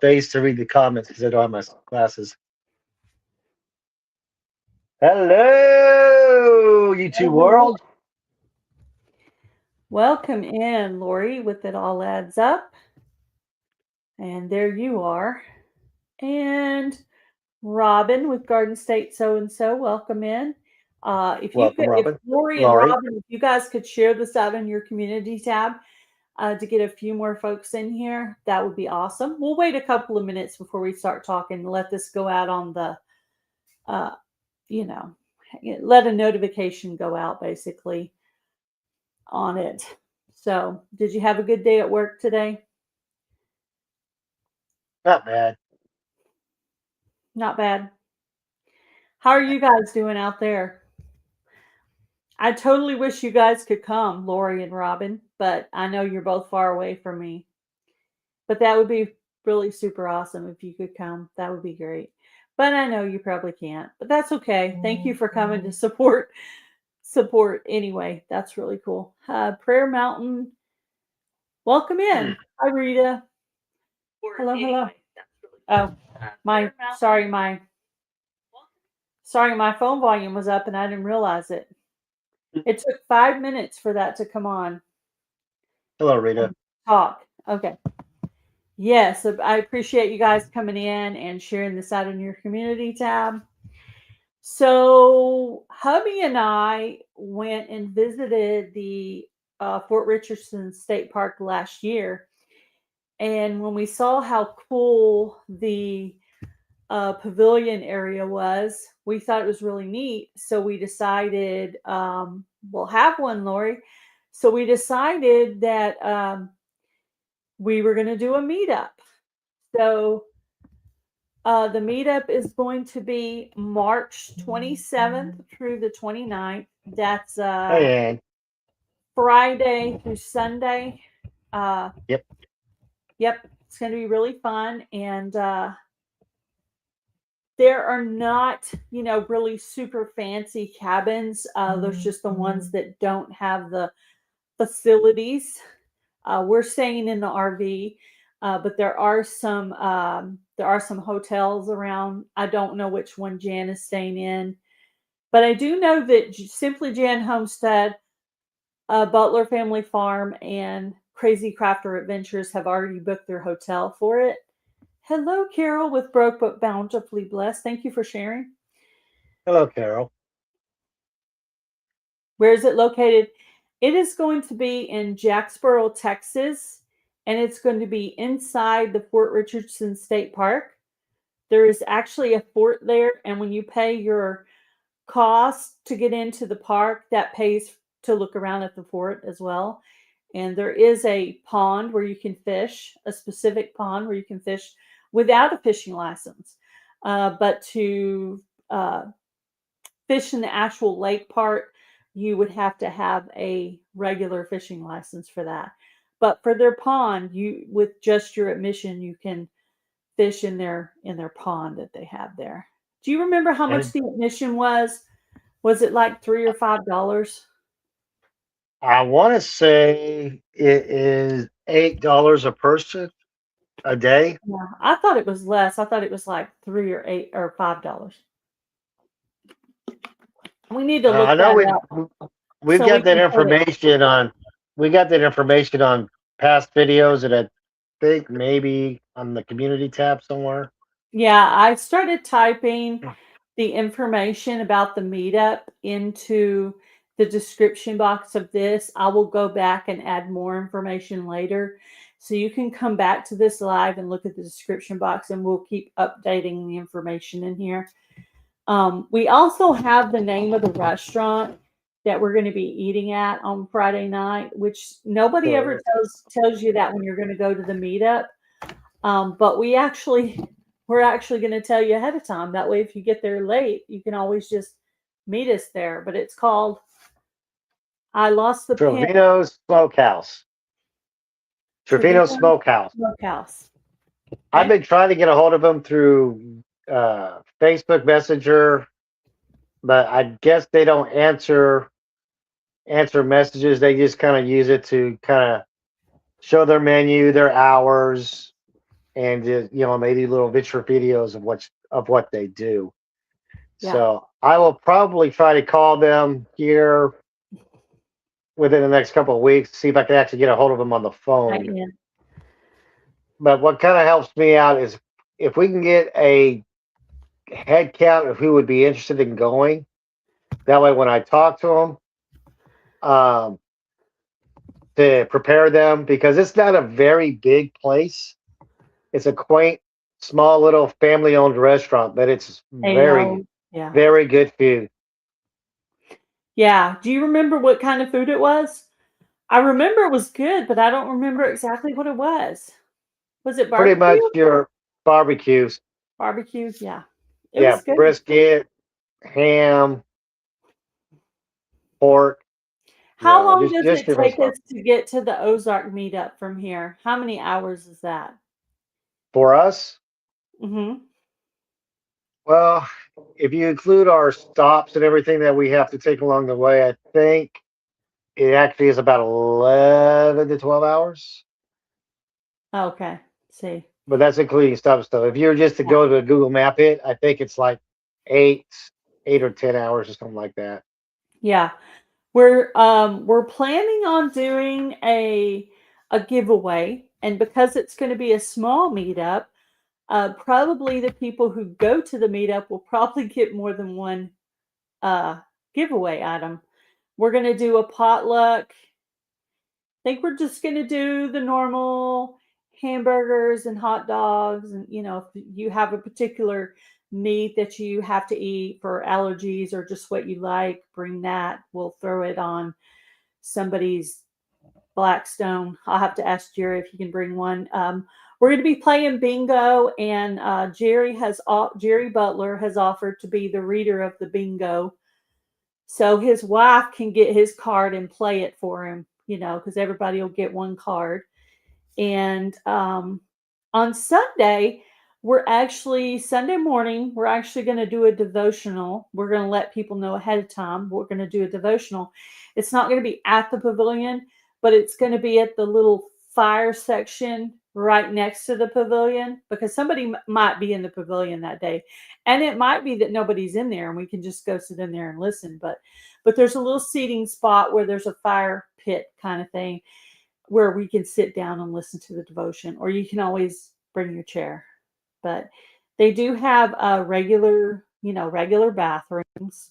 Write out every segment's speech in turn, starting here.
space to read the comments because I don't have my glasses. Hello, YouTube world. Welcome in, Lori, with It All Adds Up. And there you are. And Robyn with Garden State So and So, welcome in. If Welcome, Robyn. Lori and Laurie. Robyn, if you guys could share this out in your community tab to get a few more folks in here, that would be awesome. We'll wait a couple of minutes before we start talking. Let this go out on the, let a notification go out basically on it. So, did you have a good day at work today? Not bad. Not bad. How are you guys doing out there? I totally wish you guys could come, Lori and Robyn, but I know you're both far away from me. But that would be really super awesome if you could come. That would be great. But I know you probably can't. But that's okay. Thank you for coming to support anyway. That's really cool. Prayer Mountain, welcome in. Hi, Rita. Hello. Oh, my phone volume was up and I didn't realize it. It took 5 minutes for that to come on. Hello, Rita. Talk. Okay. Yes, I appreciate you guys coming in and sharing this out in your community tab. So, hubby and I went and visited the Fort Richardson State Park last year. And when we saw how cool the pavilion area was, we thought it was really neat. So we decided, we'll have one, Lori. So we decided that we were going to do a meetup. So the meetup is going to be March 27th through the 29th. That's Friday through Sunday. Yep. It's going to be really fun. And there are not, really super fancy cabins. There's just the ones that don't have the facilities. We're staying in the RV, but there are some hotels around. I don't know which one Jan is staying in, but I do know that Simply Jan Homestead, Butler Family Farm, and Crazy Crafter Adventures have already booked their hotel for it. Hello, Carol with Broke But Bountifully Blessed. Thank you for sharing. Hello, Carol. Where is it located? It is going to be in Jacksboro, Texas, and it's going to be inside the Fort Richardson State Park. There is actually a fort there, and when you pay your cost to get into the park, that pays to look around at the fort as well. And there is a pond where you can fish, a specific pond where you can fish without a fishing license. But to fish in the actual lake part, you would have to have a regular fishing license for that. But for their pond, with just your admission, you can fish in their pond that they have there. Do you remember how much the admission was? Was it like $3 or $5? I want to say it is $8 a person a day. Yeah, I thought it was less. I thought it was like $3 or $8 or $5. We need to look I know that up. We got that information on past videos, and I think maybe on the community tab somewhere. Yeah, I started typing the information about the meetup into the description box of this. I will go back and add more information later. So you can come back to this live and look at the description box, and we'll keep updating the information in here. We also have the name of the restaurant that we're going to be eating at on Friday night, which nobody ever tells you that when you're going to go to the meetup. But we're actually going to tell you ahead of time. That way, if you get there late, you can always just meet us there. But it's called Trevino Smokehouse. Trevino Smokehouse. I've been trying to get a hold of them through Facebook Messenger, but I guess they don't answer messages. They just kind of use it to kind of show their menu, their hours, and just, maybe little venture videos of what they do. Yeah. So I will probably try to call them here within the next couple of weeks, see if I can actually get a hold of them on the phone. Yeah. But what kind of helps me out is if we can get a head count of who would be interested in going. That way, when I talk to them, to prepare them, because it's not a very big place. It's a quaint, small little family-owned restaurant, but it's very, Yeah. very good food. Yeah. Do you remember what kind of food it was? I remember it was good, but I don't remember exactly what it was. Was it Pretty barbecue? much your barbecues. Barbecue, yeah. It Yeah, was good. brisket, ham, pork. How long does Just it different take stuff. us to get to the Ozark meetup from here? How many hours is that? For us, Mm-hmm. well, if you include our stops and everything that we have to take along the way, I think it actually is about 11 to 12 hours. Okay. See. But that's including stop stuff. If you're just to Yeah. go to a Google Map it, I think it's like eight, 8 or 10 hours or something like that. Yeah. We're planning on doing a giveaway, and because it's going to be a small meetup, probably the people who go to the meetup will probably get more than one giveaway item. We're going to do a potluck. I think we're just going to do the normal hamburgers and hot dogs. And, if you have a particular meat that you have to eat for allergies or just what you like, bring that. We'll throw it on somebody's Blackstone. I'll have to ask Jerry if he can bring one. We're going to be playing bingo, and Jerry Butler has offered to be the reader of the bingo, so his wife can get his card and play it for him. Because everybody will get one card. And on Sunday, Sunday morning, we're actually going to do a devotional. We're going to let people know ahead of time. We're going to do a devotional. It's not going to be at the pavilion, but it's going to be at the little fire section right next to the pavilion, because somebody might be in the pavilion that day. And it might be that nobody's in there and we can just go sit in there and listen. But there's a little seating spot where there's a fire pit kind of thing where we can sit down and listen to the devotion, or you can always bring your chair. But they do have regular bathrooms,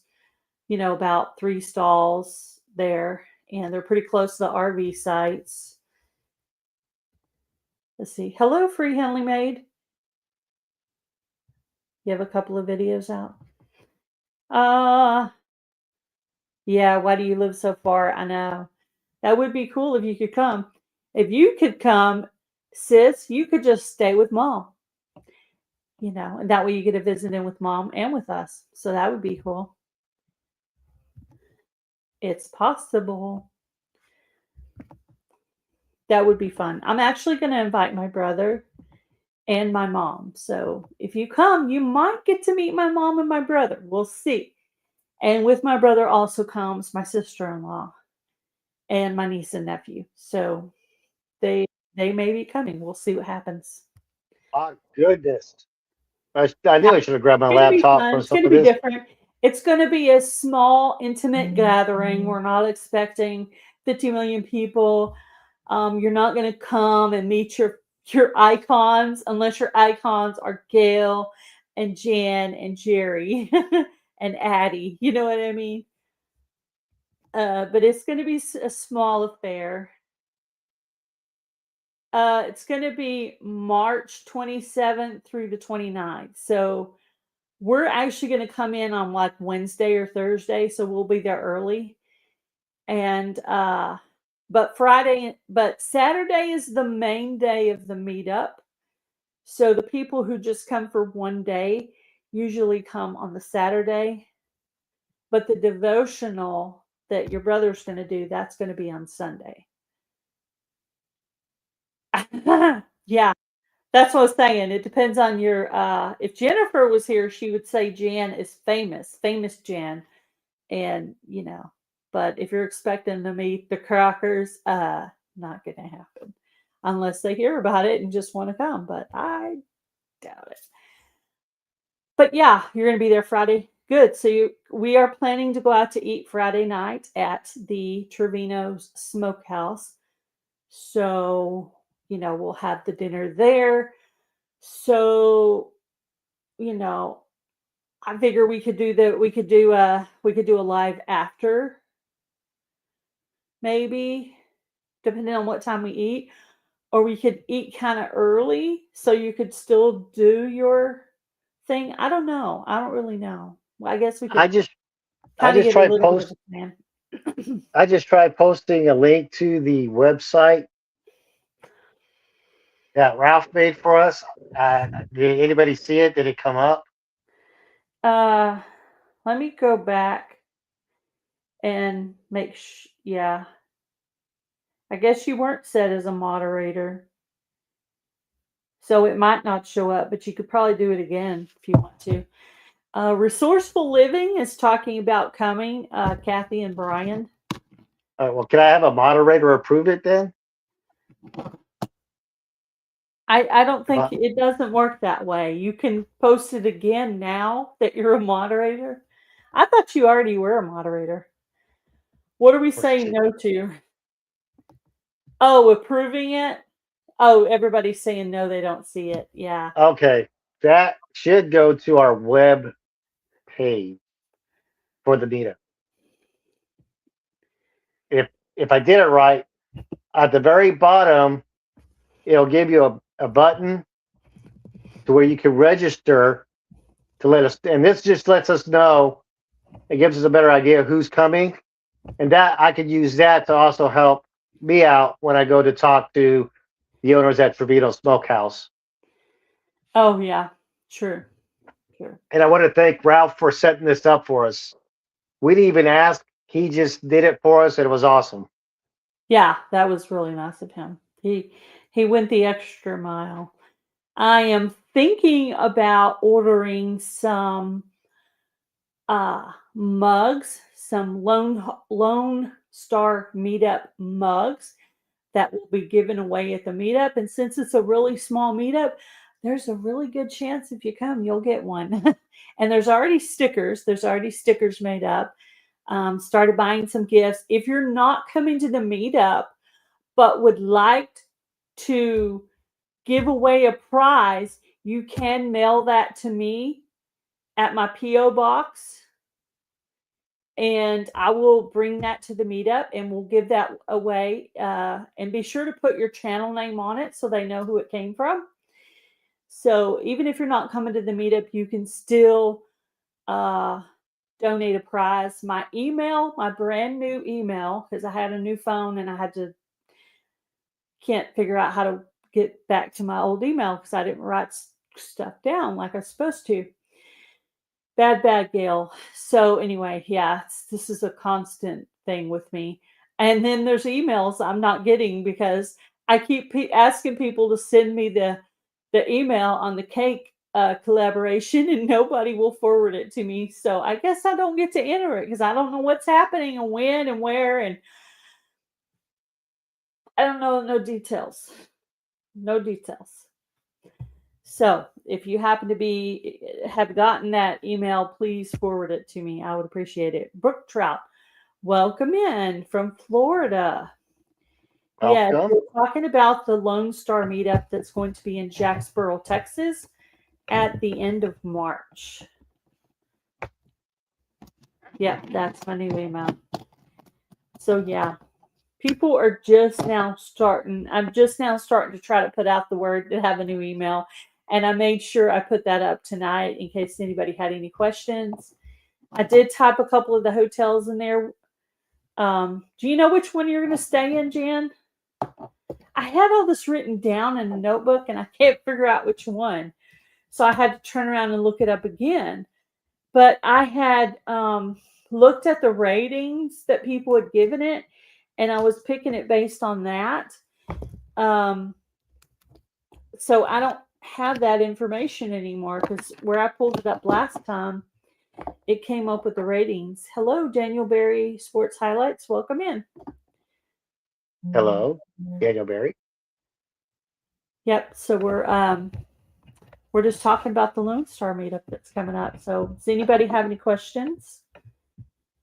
about 3 stalls there, and they're pretty close to the RV sites. Let's see. Hello, Free Henley Maid. You have a couple of videos out. Yeah, why do you live so far? I know. That would be cool if you could come. If you could come, sis, you could just stay with mom. And that way you get to visit in with mom and with us. So that would be cool. It's possible. That would be fun. I'm actually going to invite my brother and my mom. So if you come, you might get to meet my mom and my brother. We'll see. And with my brother also comes my sister-in-law and my niece and nephew. So they may be coming. We'll see what happens. Oh, goodness. I knew I should have grabbed my It's going to be laptop fun. for It's some going to of be this. different. It's going to be a small, intimate gathering. We're not expecting 50 million people. You're not going to come and meet your icons unless your icons are Gail and Jan and Jerry and Addie. You know what I mean? But it's going to be a small affair. It's going to be March 27th through the 29th. So we're actually going to come in on like Wednesday or Thursday, so we'll be there early. And but Saturday is the main day of the meetup. So the people who just come for one day usually come on the Saturday. But the devotional that your brother's going to do, that's going to be on Sunday. Yeah. That's what I was saying. It depends on your if Jennifer was here, she would say Jan is famous Jan. And but if you're expecting to meet the Crockers, not gonna happen. unless they hear about it and just want to come, but I doubt it. But yeah, you're going to be there Friday. Good. So we are planning to go out to eat Friday night at the Trevino's Smokehouse. So, we'll have the dinner there. So, I figure we could do a live after, maybe, depending on what time we eat, or we could eat kind of early so you could still do your thing. I don't know. I don't really know. Well, I guess we could I just kind of get a little bit of a plan. I just tried posting a link to the website that Ralph made for us. Did anybody see it? Did it come up? Let me go back and make yeah. I guess you weren't set as a moderator. So it might not show up, but you could probably do it again if you want to. Resourceful Living is talking about coming, Kathy and Brian. All right, well, can I have a moderator approve it then? I don't think it doesn't work that way. You can post it again now that you're a moderator. I thought you already were a moderator. What are we saying no to? Oh, approving it? Oh, everybody's saying no, they don't see it. Yeah. Okay. That should go to our web page for the meetup. If I did it right, at the very bottom, it'll give you a button to where you can register to let us, and this just lets us know. It gives us a better idea of who's coming, and that I could use that to also help me out when I go to talk to the owners at Trevino Smokehouse. Oh yeah, sure. And I want to thank Ralph for setting this up for us. We didn't even ask; he just did it for us, and it was awesome. Yeah, that was really nice of him. He went the extra mile. I am thinking about ordering some mugs, some Lone Star Meetup mugs that will be given away at the meetup. And since it's a really small meetup, there's a really good chance if you come, you'll get one. And there's already stickers. There's already stickers made up. Started buying some gifts. If you're not coming to the meetup, but would like to give away a prize, you can mail that to me at my P.O. box. And I will bring that to the meetup and we'll give that away. And be sure to put your channel name on it so they know who it came from. So even if you're not coming to the meetup, you can still donate a prize. My email, my brand new email, because I had a new phone and I can't figure out how to get back to my old email because I didn't write stuff down like I was supposed to. Bad, Gail. So anyway, yeah, this is a constant thing with me. And then there's emails I'm not getting because I keep asking people to send me the email on the cake collaboration and nobody will forward it to me. So I guess I don't get to enter it because I don't know what's happening and when and where. And I don't know, no details. No details. So if you happen to have gotten that email, please forward it to me. I would appreciate it. Brook Trout, welcome in from Florida. Welcome. Yeah, we're talking about the Lone Star meetup that's going to be in Jacksboro, Texas at the end of March. Yeah, that's my new email. So yeah, people are just now starting. I'm just now starting to try to put out the word to have a new email. And I made sure I put that up tonight in case anybody had any questions. I did type a couple of the hotels in there. Do you know which one you're going to stay in, Jan? I had all this written down in a notebook and I can't figure out which one. So I had to turn around and look it up again. But I had looked at the ratings that people had given it and I was picking it based on that. So I don't have that information anymore because where I pulled it up last time, it came up with the ratings. Hello, Daniel Berry Sports Highlights. Welcome in. Hello, Daniel Berry. Yep. So we're just talking about the Lonestar meetup that's coming up. So does anybody have any questions?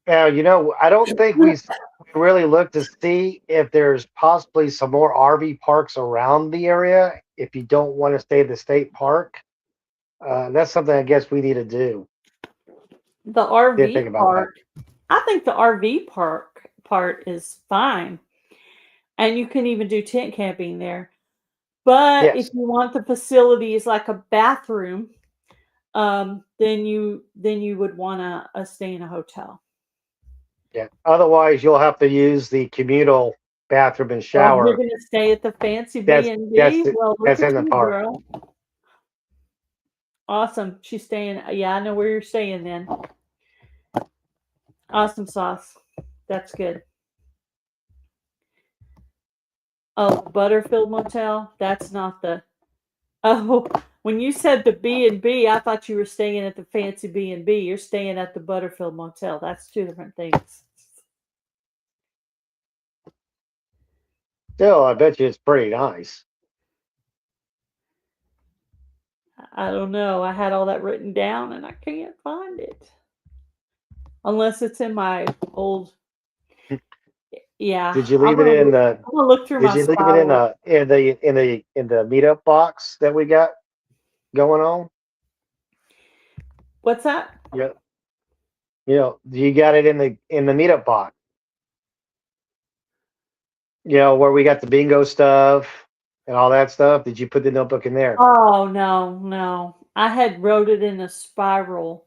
Now, I don't think we really looked to see if there's possibly some more RV parks around the area. If you don't want to stay at the state park, that's something I guess we need to do. The Didn't think RV about that. park. I think the RV park part is fine. And you can even do tent camping there. But if Yes. you want the facilities like a bathroom, then you would want to stay in a hotel. Yeah. Otherwise, you'll have to use the communal bathroom and Oh, you're shower. going to stay at the fancy That's that's B&B? Well, look that's at in the you, park. girl. Awesome. She's staying. Yeah, I know where you're staying then. Awesome sauce. That's good. Oh, Butterfield Motel. That's not the. Oh, when you said the B&B, I thought you were staying at the fancy B&B. You're staying at the Butterfield Motel. That's two different things. Still, I bet you it's pretty nice. I don't know. I had all that written down and I can't find it. Unless it's in my old. Yeah. Did you leave it in the? I'm gonna look through Did my you leave it in spiral. the meetup box that we got going on? What's that? Yeah. You got it in the meetup box. Where we got the bingo stuff and all that stuff. Did you put the notebook in there? Oh no. I had wrote it in a spiral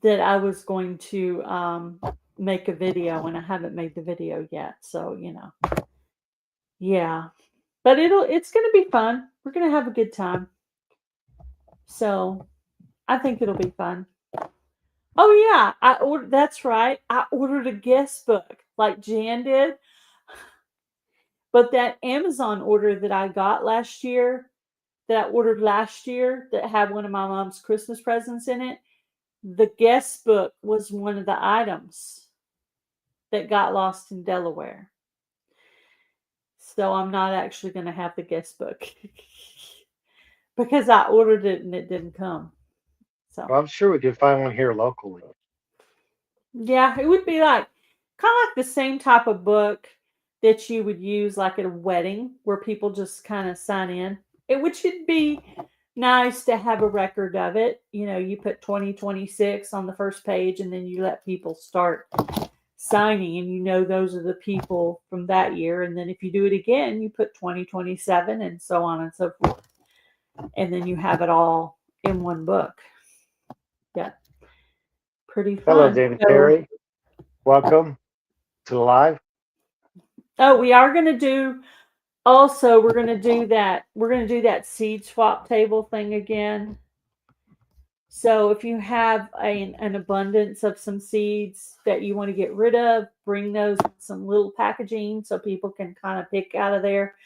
that I was going to make a video and I haven't made the video yet. So, yeah. But it's gonna be fun. We're gonna have a good time. So I think it'll be fun. Oh yeah, that's right. I ordered a guest book like Jan did. But that Amazon order that I got last year, that I ordered last year, that had one of my mom's Christmas presents in it, the guest book was one of the items that got lost in Delaware. So I'm not actually going to have the guest book because I ordered it and it didn't come. So Well, I'm sure we could find one here locally. yeah, it would be like kind of like the same type of book that you would use like at a wedding where people just kind of sign in. Which would be nice to have a record of it. You put 2026 on the first page and then you let people start signing and those are the people from that year. And then if you do it again, you put 2027 and so on and so forth. And then you have it all in one book. Yeah. Pretty fun. Hello, David Terry. Welcome to the live. Oh, we are going to do. Also, we're going to do that. We're going to do that seed swap table thing again. So if you have an abundance of some seeds that you want to get rid of, bring those in some little packaging so people can kind of pick out of there.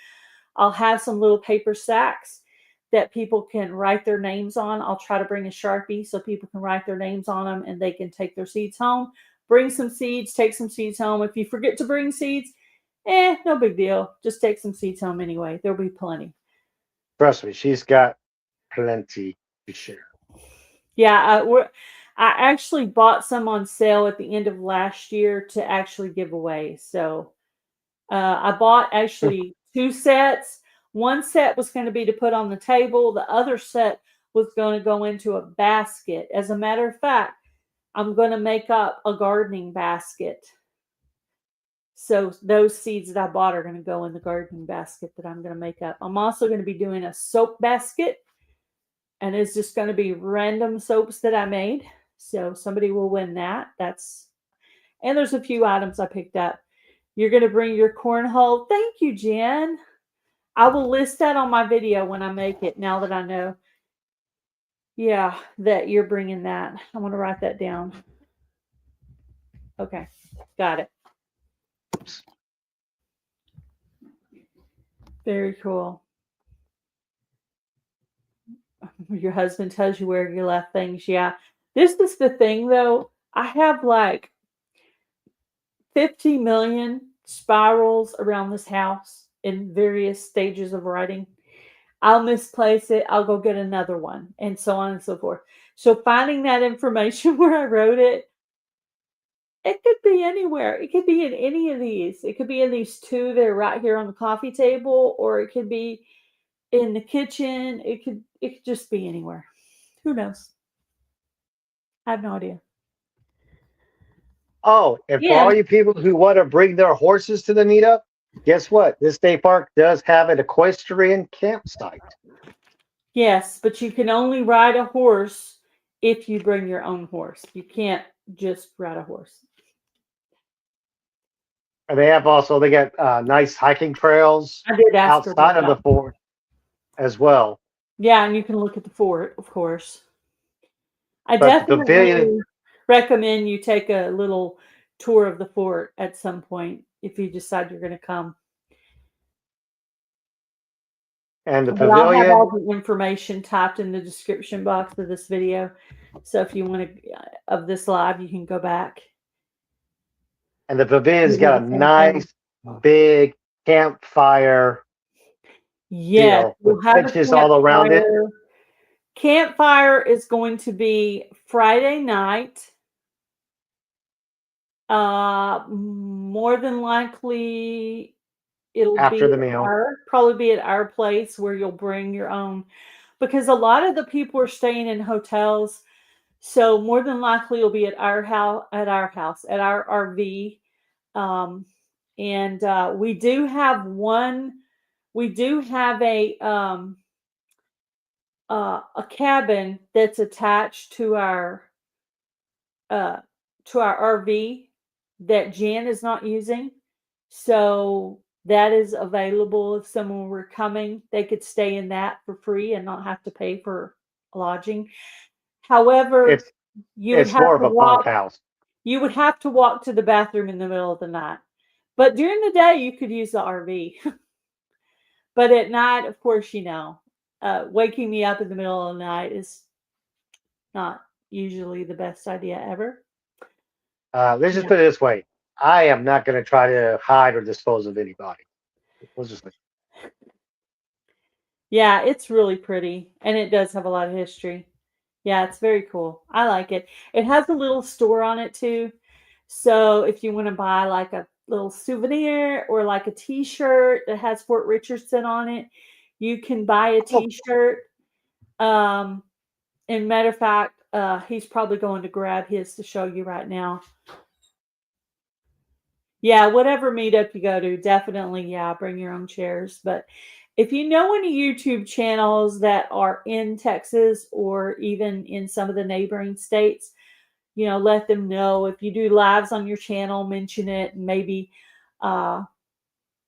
I'll have some little paper sacks that people can write their names on. I'll try to bring a Sharpie so people can write their names on them and they can take their seeds home. Bring some seeds, take some seeds home. If you forget to bring seeds, no big deal. Just take some seeds home anyway. There'll be plenty. Trust me, she's got plenty to share. Yeah, I actually bought some on sale at the end of last year to actually give away. So I bought actually 2 sets. One set was going to be to put on the table. The other set was going to go into a basket. As a matter of fact, I'm going to make up a gardening basket. So those seeds that I bought are going to go in the gardening basket that I'm going to make up. I'm also going to be doing a soap basket. And it's just going to be random soaps that I made. So somebody will win that. And there's a few items I picked up. You're going to bring your cornhole. Thank you, Jen. I will list that on my video when I make it, now that I know. Yeah, that you're bringing that. I want to write that down. Okay, got it. Very cool. Your husband tells you where you left things. Yeah. This is the thing, though. I have like 50 million spirals around this house in various stages of writing. I'll misplace it. I'll go get another one, and so on and so forth. So finding that information where I wrote it, it could be anywhere. It could be in any of these. It could be in these two that are right here on the coffee table, or it could be in the kitchen. It could just be anywhere. Who knows? I have no idea. Oh, and for Yeah. all you people who want to bring their horses to the meetup, guess what? This state park does have an equestrian campsite. Yes, but you can only ride a horse if you bring your own horse. You can't just ride a horse. And they got nice hiking trails I did ask her outside about of the that. fort as well. Yeah, and you can look at the fort, of course. I But the pavilion, definitely recommend you take a little tour of the fort at some point if you decide you're going to come. and the But I'll have pavilion, all the information typed in the description box of this video. So if you want to, of this live, you can go back. and the pavilion's You do got a the same thing. nice big campfire Yes, deal we'll with have a benches all around it. campfire. Campfire is going to be Friday night. More than likely it'll After be the meal. probably be at our place where you'll bring your own, because a lot of the people are staying in hotels. So more than likely it'll be at our house, at our RV. And we do have a cabin that's attached to our RV that Jan is not using. So that is available if someone were coming. They could stay in that for free and not have to pay for lodging. However, It's more of a bunkhouse. You would have to walk to the bathroom in the middle of the night. But during the day, you could use the RV. But at night, of course, waking me up in the middle of the night is not usually the best idea ever. Let's just put it this way. I am not going to try to hide or dispose of anybody. We'll just Yeah, it's really pretty, and it does have a lot of history. Yeah, it's very cool. I like it. It has a little store on it too. So if you want to buy like a little souvenir or like a t-shirt that has Fort Richardson on it, you can buy a t-shirt. And matter of fact, he's probably going to grab his to show you right now. Yeah, whatever meetup you go to, definitely, bring your own chairs. But if you know any YouTube channels that are in Texas or even in some of the neighboring states, let them know. If you do lives on your channel, mention it, and maybe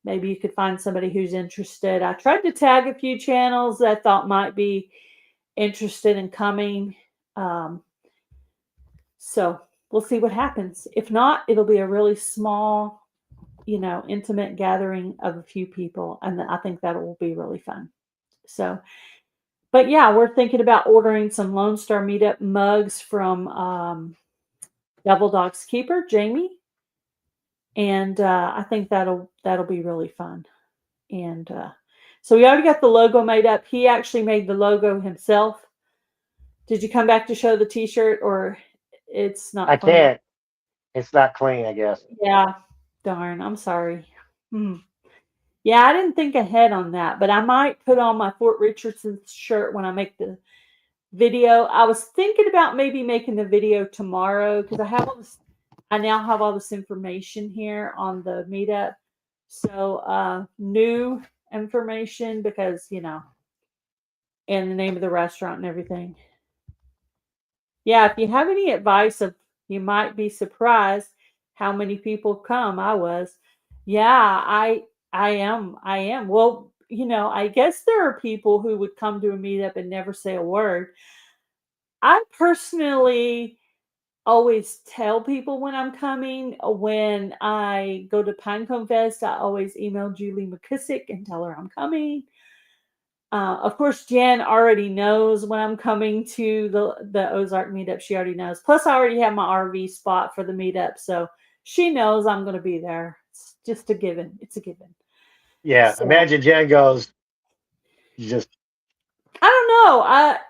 you could find somebody who's interested. I tried to tag a few channels that I thought might be interested in coming. So we'll see what happens. If not, it'll be a really small, intimate gathering of a few people. And I think that will be really fun. So, but yeah, we're thinking about ordering some Lonestar Meetup mugs from Devil Dog's Keeper, Jami. And I think that'll be really fun. And so we already got the logo made up. He actually made the logo himself. Did you come back to show the t-shirt, or it's not? I can't. It's not clean, I guess. Yeah. Darn. I'm sorry. Yeah, I didn't think ahead on that, but I might put on my Fort Richardson shirt when I make the video. I was thinking about maybe making the video tomorrow because I now have all this information here on the meetup. So new information because, and the name of the restaurant and everything. Yeah, if you have any advice you might be surprised how many people come. I was. Yeah, I am. Well, I guess there are people who would come to a meetup and never say a word. I personally always tell people when I'm coming. When I go to Pinecone Fest, I always email Julie McKissick and tell her I'm coming. Of course, Jen already knows when I'm coming to the Ozark meetup. She already knows. Plus, I already have my RV spot for the meetup, so she knows I'm going to be there. It's just a given. It's a given. Yeah, So, imagine Jen goes, you just I don't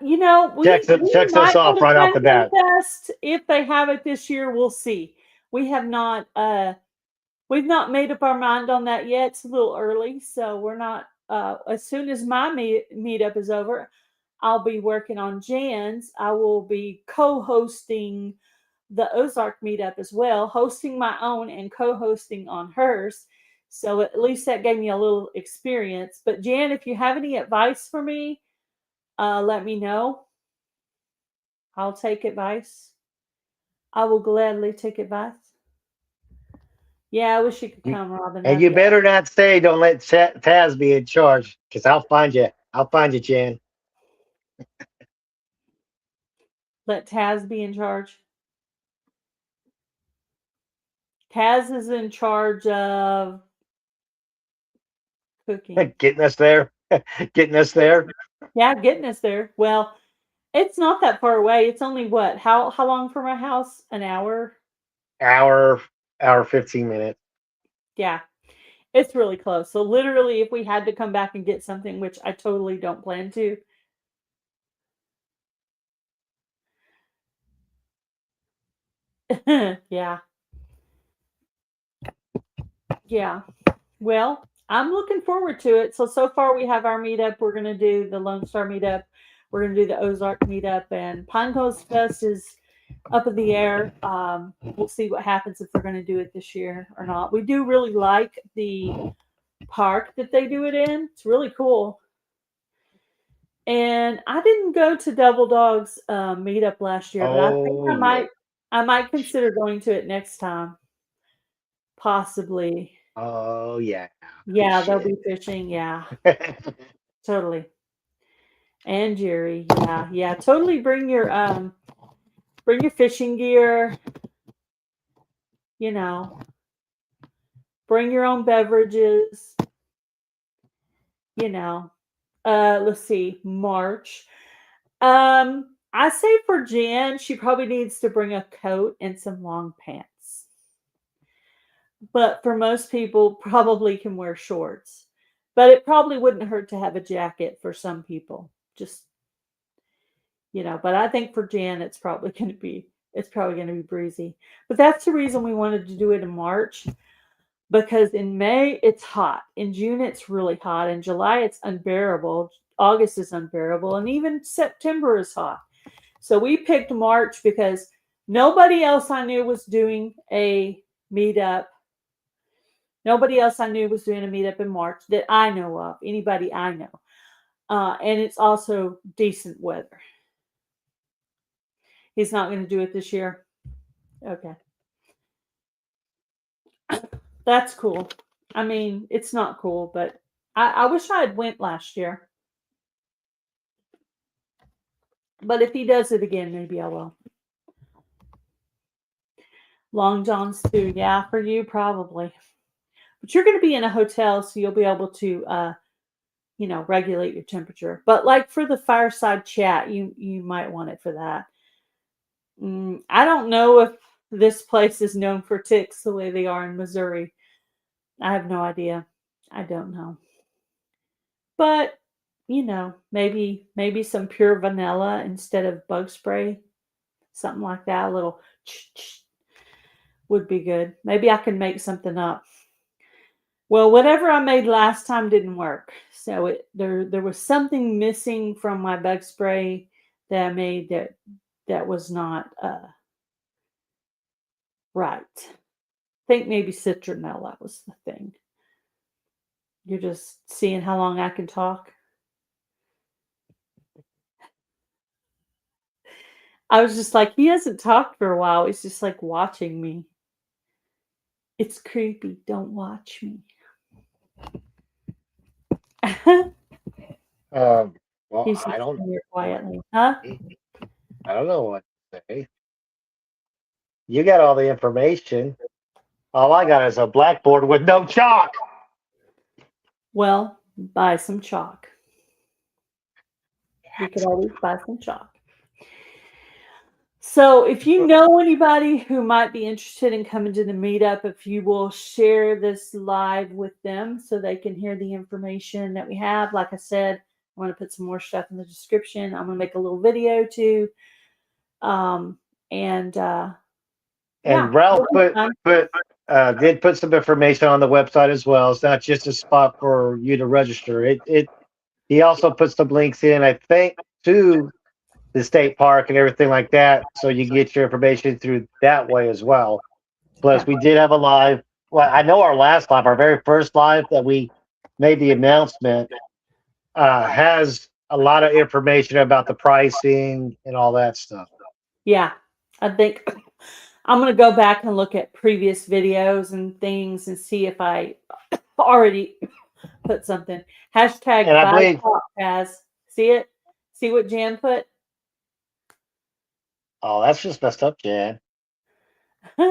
know. We Checks us might go off to right off the bat. Fest if they have it this year. We'll see. We have not. We've not made up our mind on that yet. It's a little early, so we're not. As soon as my meetup is over, I'll be working on Jan's. I will be co-hosting the Ozark meetup as well, hosting my own and co-hosting on hers. So at least that gave me a little experience. But Jan, if you have any advice for me, let me know. I'll take advice. I will gladly take advice. Yeah, I wish you could come, Robyn. And you better not say, don't let Taz be in charge, because I'll find you. I'll find you, Jan. Let Taz be in charge. Taz is in charge of cooking. Getting us there. Getting us there. Yeah, getting us there. Well, it's not that far away. It's only what? How long from our house? An hour? Hour 15 minutes. Yeah. It's really close. So literally if we had to come back and get something, which I totally don't plan to. Yeah. Yeah. Well, I'm looking forward to it. So far we have our meetup. We're going to do the Lonestar meetup. We're going to do the Ozark meetup, and Pine Coast Fest is up in the air. We'll see what happens if we're going to do it this year or not. We do really like the park that they do it in. It's really cool. And I didn't go to Double Dog's meetup last year, but I think I might consider going to it next time. Possibly. Oh yeah. Yeah, they'll be fishing. Yeah. Totally. And Jerry. Yeah. Yeah. Totally bring your fishing gear. You know. Bring your own beverages. You know. Let's see. March. I say for Jan, she probably needs to bring a coat and some long pants. But for most people, probably can wear shorts. But it probably wouldn't hurt to have a jacket for some people. Just, but I think for Jan, it's probably going to be breezy. But that's the reason we wanted to do it in March, because in May it's hot, in June it's really hot, in July it's unbearable, August is unbearable, and even September is hot. So we picked March because nobody else I knew was doing a meetup. Nobody else I knew was doing a meetup in March that I know of, anybody I know. And it's also decent weather. He's not going to do it this year. Okay. That's cool. I mean, it's not cool, but I wish I had went last year. But if he does it again, maybe I will. Long Johns too. Yeah, for you, probably. But you're going to be in a hotel, so you'll be able to, regulate your temperature. But like for the fireside chat, you might want it for that. I don't know if this place is known for ticks the way they are in Missouri. I have no idea. I don't know. But, maybe some pure vanilla instead of bug spray. Something like that. A little would be good. Maybe I can make something up. Well, whatever I made last time didn't work. So there was something missing from my bug spray that I made that was not right. I think maybe citronella was the thing. You're just seeing how long I can talk. I was just like, he hasn't talked for a while. He's just like watching me. It's creepy. Don't watch me. Well, He's I don't here quietly, huh? I don't know what to say. You got all the information. All I got is a blackboard with no chalk. Well, buy some chalk. You could always buy some chalk. So if you know anybody who might be interested in coming to the meetup, if you will share this live with them so they can hear the information that we have. Like I said, I want to put some more stuff in the description. I'm going to make a little video too. And yeah, Ralph did put some information on the website as well. It's not just a spot for you to register. He also put some links in, I think, to the state park and everything like that, so you get your information through that way as well. Plus, we did have a live. Well, I know our last live, our very first live that we made the announcement, has a lot of information about the pricing and all that stuff. Yeah, I think I'm going to go back and look at previous videos and things and see if I already put something. Hashtag And I believe, Taz. See it? See what Jan put? oh, that's just messed up, Jan.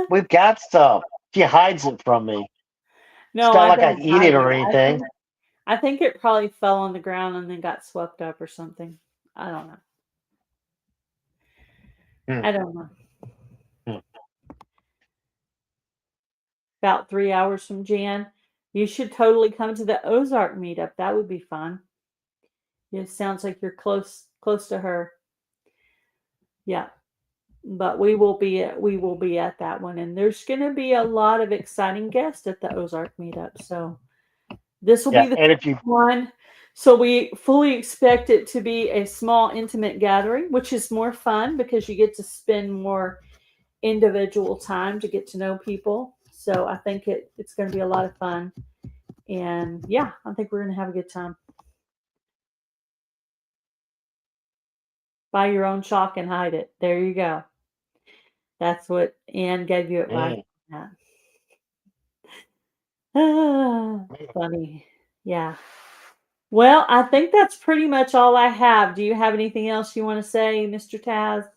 We've got stuff. She hides it from me. No, it's not I like don't I eat it or anything. I think it probably fell on the ground and then got swept up or something. I don't know. I don't know. About 3 hours from Jan. You should totally come to the Ozark meetup. That would be fun. It sounds like you're close to her. Yeah. But we will be at that one, and there's going to be a lot of exciting guests at the Ozark meetup. So this will be the first one. So we fully expect it to be a small, intimate gathering, which is more fun because you get to spend more individual time to get to know people. So I think it's going to be a lot of fun, and yeah, I think we're going to have a good time. Buy your own chalk and hide it. There you go. That's what Anne gave you advice on that. Funny. Yeah. Well, I think that's pretty much all I have. Do you have anything else you want to say, Mr. Taz?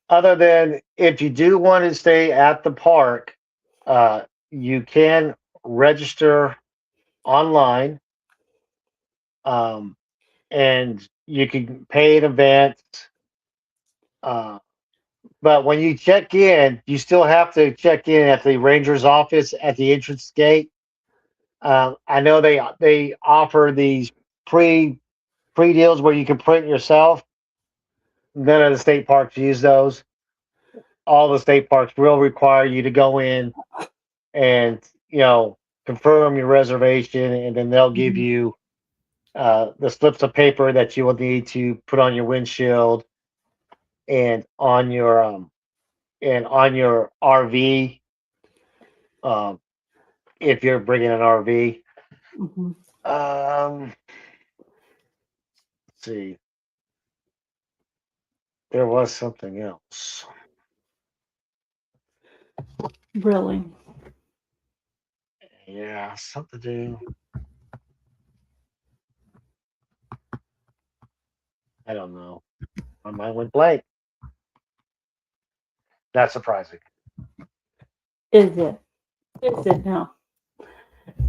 Other than if you do want to stay at the park, you can register online, and you can pay in advance. But when you check in, you still have to check in at the ranger's office at the entrance gate. I know they offer these pre deals where you can print yourself. None of the state parks use those. All the state parks will require you to go in and confirm your reservation, and then they'll give you the slips of paper that you will need to put on your windshield and on your RV, if you're bringing an RV. Let's see. There was something else. Really? Yeah, something to do. I don't know. My mind went blank. Not surprising. Is it? Is it now?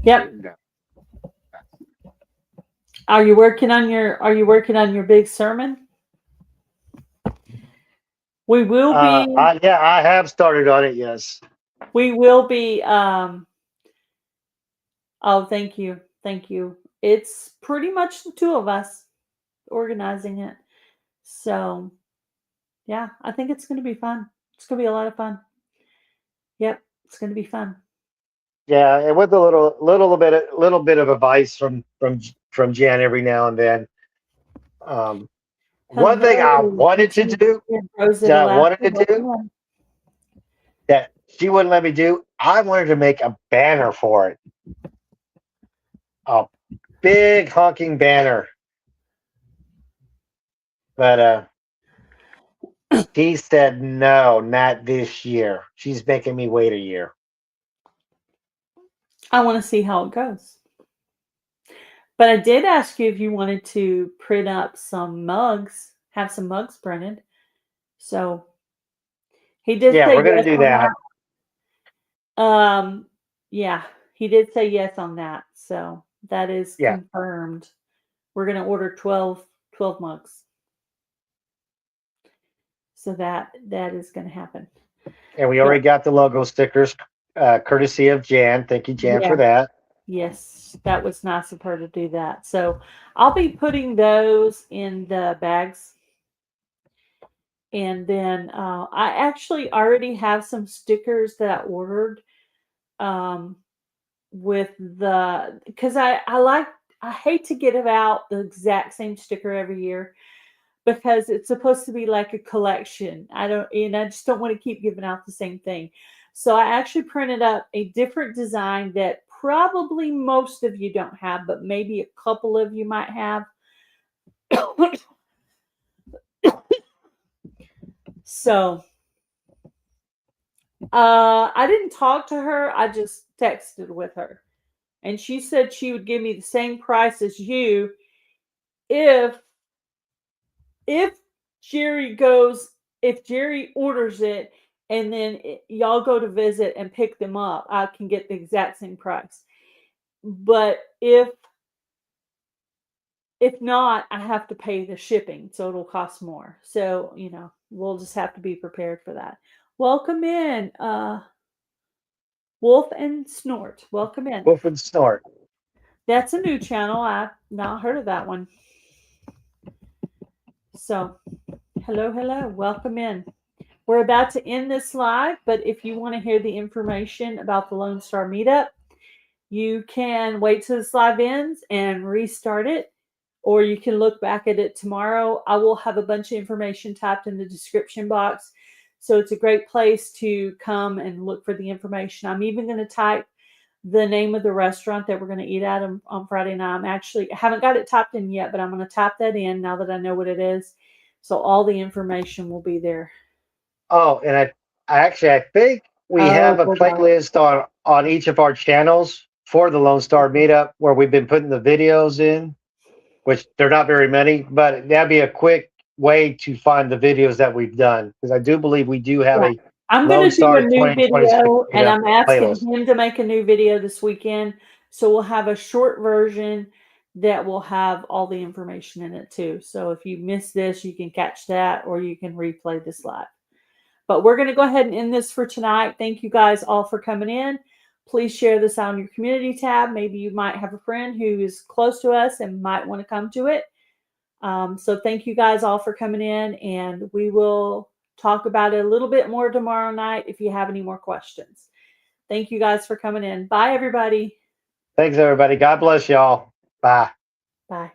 Yep. No. Are you working on your big sermon? We will be. I have started on it. Yes. We will be. Oh, thank you. It's pretty much the two of us organizing it. So, yeah, I think it's going to be fun. It's going to be a lot of fun. Yep, it's going to be fun. Yeah, and with a little bit of advice from Jan every now and then. One thing I wanted to do that she wouldn't let me do, I wanted to make a banner for it. A big honking banner. But she said no, not this year. She's making me wait a year. I want to see how it goes. But I did ask you if you wanted to print up some mugs, have some mugs printed. So he did say we're gonna do that. Yeah, he did say yes on that. So that is confirmed. We're gonna order 12 mugs. So that is gonna happen. And we already got the logo stickers, courtesy of Jan. Thank you, Jan, for that. Yes, that was nice of her to do that. So I'll be putting those in the bags. And then I actually already have some stickers that I ordered with because I hate to give out the exact same sticker every year because it's supposed to be like a collection. I just don't want to keep giving out the same thing. So I actually printed up a different design that probably most of you don't have, but maybe a couple of you might have. So I didn't talk to her. I just texted with her. And she said she would give me the same price as you if Jerry orders it and then y'all go to visit and pick them up, I can get the exact same price. But if not, I have to pay the shipping, so it'll cost more. So, we'll just have to be prepared for that. Welcome in, Wolf and Snort. Welcome in. Wolf and Snort. That's a new channel. I've not heard of that one. So, hello. Welcome in. We're about to end this live, but if you want to hear the information about the Lonestar Meetup, you can wait till this live ends and restart it, or you can look back at it tomorrow. I will have a bunch of information typed in the description box, so it's a great place to come and look for the information. I'm even going to type the name of the restaurant that we're going to eat at on Friday night. I haven't got it typed in yet, but I'm going to type that in now that I know what it is. So all the information will be there. Oh, and I think we have a playlist on each of our channels for the Lonestar Meetup where we've been putting the videos in, which they're not very many, but that'd be a quick way to find the videos that we've done, because I do believe we do have a I'm going to do a new video, and I'm asking playlist. him to make a new video this weekend. So we'll have a short version that will have all the information in it too. So if you miss this, you can catch that, or you can replay this live. But we're going to go ahead and end this for tonight. Thank you guys all for coming in. Please share this on your community tab. Maybe you might have a friend who is close to us and might want to come to it. So thank you guys all for coming in, and we will talk about it a little bit more tomorrow night if you have any more questions. Thank you guys for coming in. Bye, everybody. Thanks, everybody. God bless y'all. Bye. Bye.